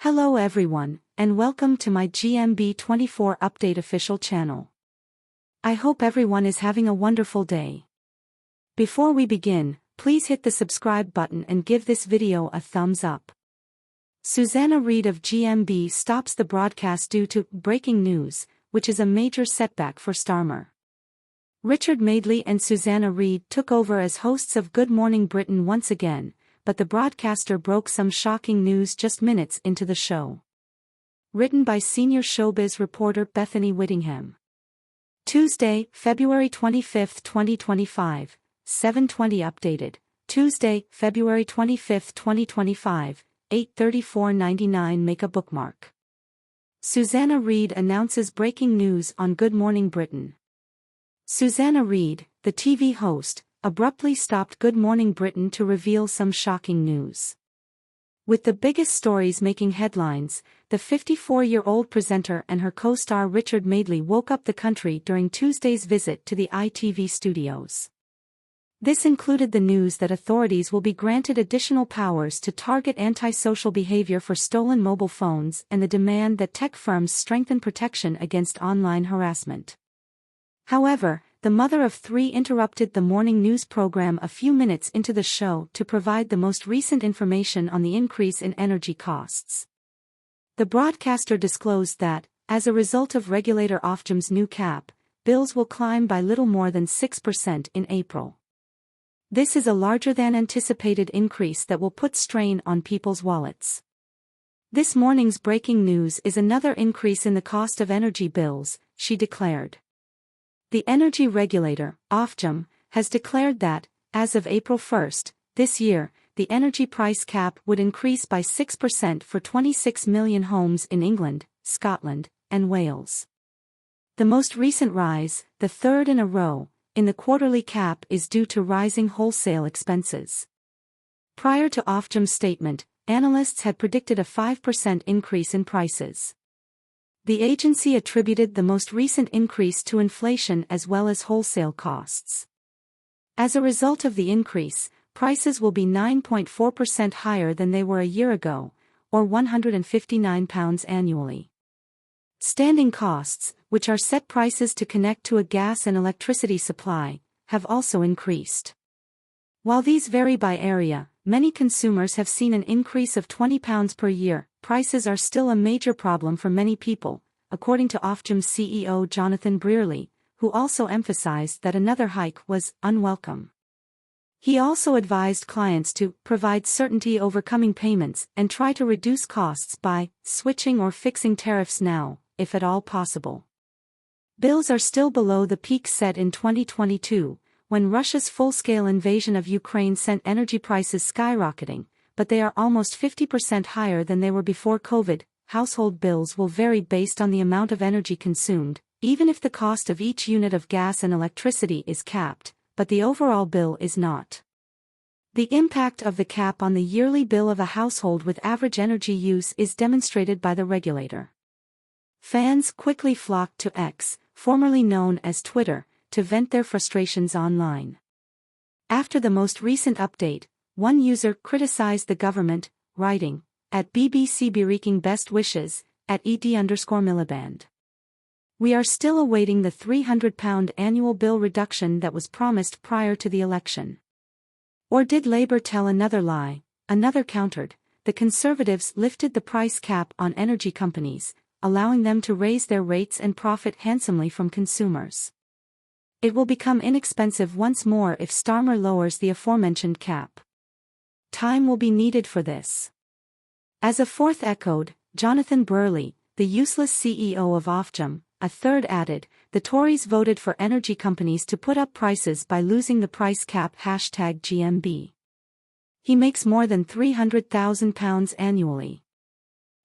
Hello everyone, and welcome to my GMB 24 Update official channel. I hope everyone is having a wonderful day. Before we begin, please hit the subscribe button and give this video a thumbs up. Susanna Reid of GMB stops the broadcast due to breaking news, which is a major setback for Starmer. Richard Madeley and Susanna Reid took over as hosts of Good Morning Britain once again, but the broadcaster broke some shocking news just minutes into the show. Written by senior showbiz reporter Bethany Whittingham. Tuesday, February 25, 2025, 7:20 updated. Tuesday, February 25, 2025, 8:34:99 make a bookmark. Susanna Reid announces breaking news on Good Morning Britain. Susanna Reid, the TV host, abruptly stopped Good Morning Britain to reveal some shocking news. With the biggest stories making headlines, the 54-year-old presenter and her co-star Richard Madeley woke up the country during Tuesday's visit to the ITV studios. This included the news that authorities will be granted additional powers to target antisocial behavior for stolen mobile phones and the demand that tech firms strengthen protection against online harassment. However, the mother of three interrupted the morning news program a few minutes into the show to provide the most recent information on the increase in energy costs. The broadcaster disclosed that, as a result of regulator Ofgem's new cap, bills will climb by little more than 6% in April. This is a larger than anticipated increase that will put strain on people's wallets. This morning's breaking news is another increase in the cost of energy bills, she declared. The energy regulator, Ofgem, has declared that, as of April 1 this year, the energy price cap would increase by 6% for 26 million homes in England, Scotland, and Wales. The most recent rise, the third in a row, in the quarterly cap is due to rising wholesale expenses. Prior to Ofgem's statement, analysts had predicted a 5% increase in prices. The agency attributed the most recent increase to inflation as well as wholesale costs. As a result of the increase, prices will be 9.4% higher than they were a year ago, or £159 annually. Standing costs, which are set prices to connect to a gas and electricity supply, have also increased. While these vary by area, many consumers have seen an increase of £20 per year. Prices are still a major problem for many people, according to Ofgem's CEO Jonathan Brearley, who also emphasized that another hike was unwelcome. He also advised clients to provide certainty over coming payments and try to reduce costs by switching or fixing tariffs now, if at all possible. Bills are still below the peak set in 2022, when Russia's full-scale invasion of Ukraine sent energy prices skyrocketing, but they are almost 50% higher than they were before COVID. Household bills will vary based on the amount of energy consumed, even if the cost of each unit of gas and electricity is capped, but the overall bill is not. The impact of the cap on the yearly bill of a household with average energy use is demonstrated by the regulator. Fans quickly flocked to X, formerly known as Twitter, to vent their frustrations online. After the most recent update, one user criticized the government, writing, "At BBC bereaking best wishes, at @ED_Miliband. We are still awaiting the £300 annual bill reduction that was promised prior to the election." Or did Labour tell another lie? Another countered, the Conservatives lifted the price cap on energy companies, allowing them to raise their rates and profit handsomely from consumers. It will become inexpensive once more if Starmer lowers the aforementioned cap. Time will be needed for this. As a fourth echoed, Jonathan Brearley, the useless CEO of Ofgem, a third added, the Tories voted for energy companies to put up prices by losing the price cap #GMB. He makes more than £300,000 annually.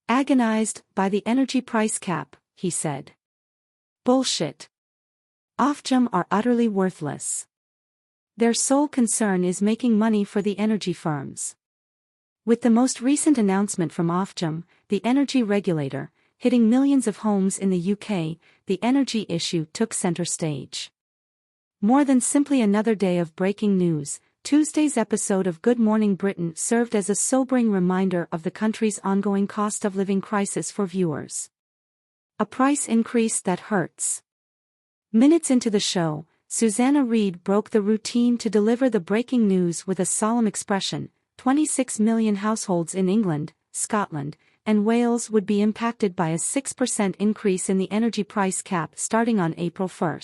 Agonized by the energy price cap, he said. Bullshit. Ofgem are utterly worthless. Their sole concern is making money for the energy firms. With the most recent announcement from Ofgem, the energy regulator, hitting millions of homes in the UK, the energy issue took center stage. More than simply another day of breaking news, Tuesday's episode of Good Morning Britain served as a sobering reminder of the country's ongoing cost of living crisis for viewers. A price increase that hurts. Minutes into the show, Susanna Reid broke the routine to deliver the breaking news with a solemn expression: 26 million households in England, Scotland, and Wales would be impacted by a 6% increase in the energy price cap starting on April 1.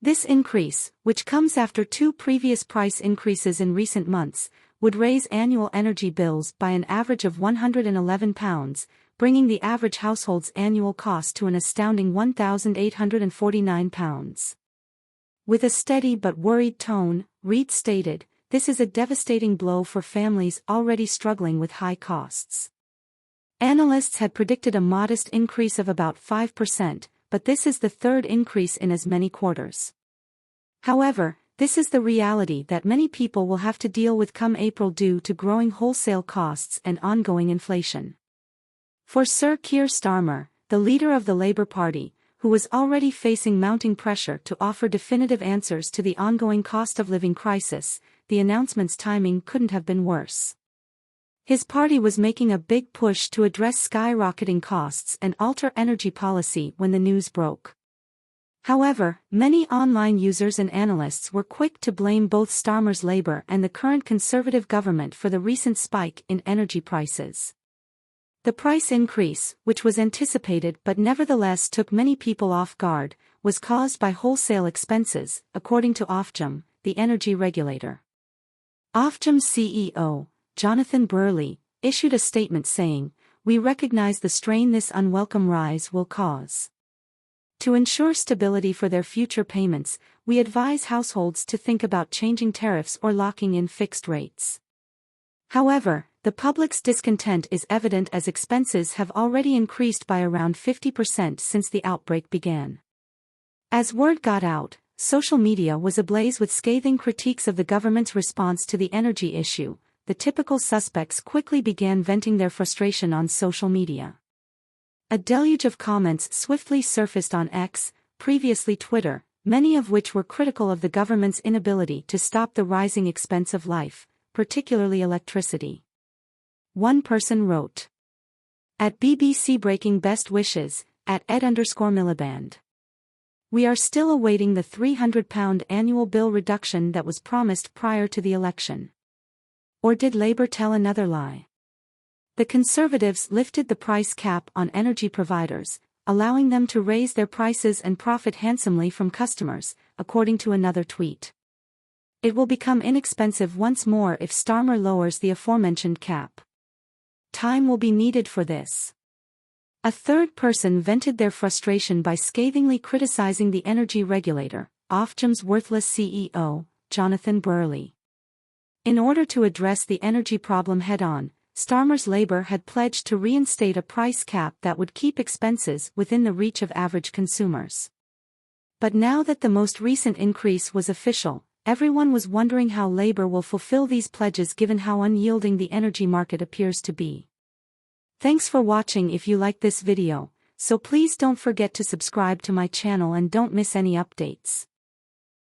This increase, which comes after 2 previous price increases in recent months, would raise annual energy bills by an average of £111, bringing the average household's annual cost to an astounding £1,849. With a steady but worried tone, Reid stated, "This is a devastating blow for families already struggling with high costs." Analysts had predicted a modest increase of about 5%, but this is the third increase in as many quarters. However, this is the reality that many people will have to deal with come April due to growing wholesale costs and ongoing inflation. For Sir Keir Starmer, the leader of the Labour Party, who was already facing mounting pressure to offer definitive answers to the ongoing cost of living crisis, the announcement's timing couldn't have been worse. His party was making a big push to address skyrocketing costs and alter energy policy when the news broke. However, many online users and analysts were quick to blame both Starmer's Labour and the current Conservative government for the recent spike in energy prices. The price increase, which was anticipated but nevertheless took many people off guard, was caused by wholesale expenses, according to Ofgem, the energy regulator. Ofgem's CEO, Jonathan Burley, issued a statement saying, "We recognize the strain this unwelcome rise will cause. To ensure stability for their future payments, we advise households to think about changing tariffs or locking in fixed rates." However, the public's discontent is evident as expenses have already increased by around 50% since the outbreak began. As word got out, social media was ablaze with scathing critiques of the government's response to the energy issue. The typical suspects quickly began venting their frustration on social media. A deluge of comments swiftly surfaced on X, previously Twitter, many of which were critical of the government's inability to stop the rising expense of life, particularly electricity. One person wrote, "At BBC Breaking Best Wishes, at @Ed_Miliband. We are still awaiting the £300 annual bill reduction that was promised prior to the election. Or did Labour tell another lie?" The Conservatives lifted the price cap on energy providers, allowing them to raise their prices and profit handsomely from customers, according to another tweet. It will become inexpensive once more if Starmer lowers the aforementioned cap. Time will be needed for this. A third person vented their frustration by scathingly criticizing the energy regulator, Ofgem's worthless CEO, Jonathan Burley. In order to address the energy problem head-on, Starmer's Labour had pledged to reinstate a price cap that would keep expenses within the reach of average consumers. But now that the most recent increase was official, everyone was wondering how Labour will fulfill these pledges given how unyielding the energy market appears to be. Thanks for watching. If you like this video, so please don't forget to subscribe to my channel and don't miss any updates.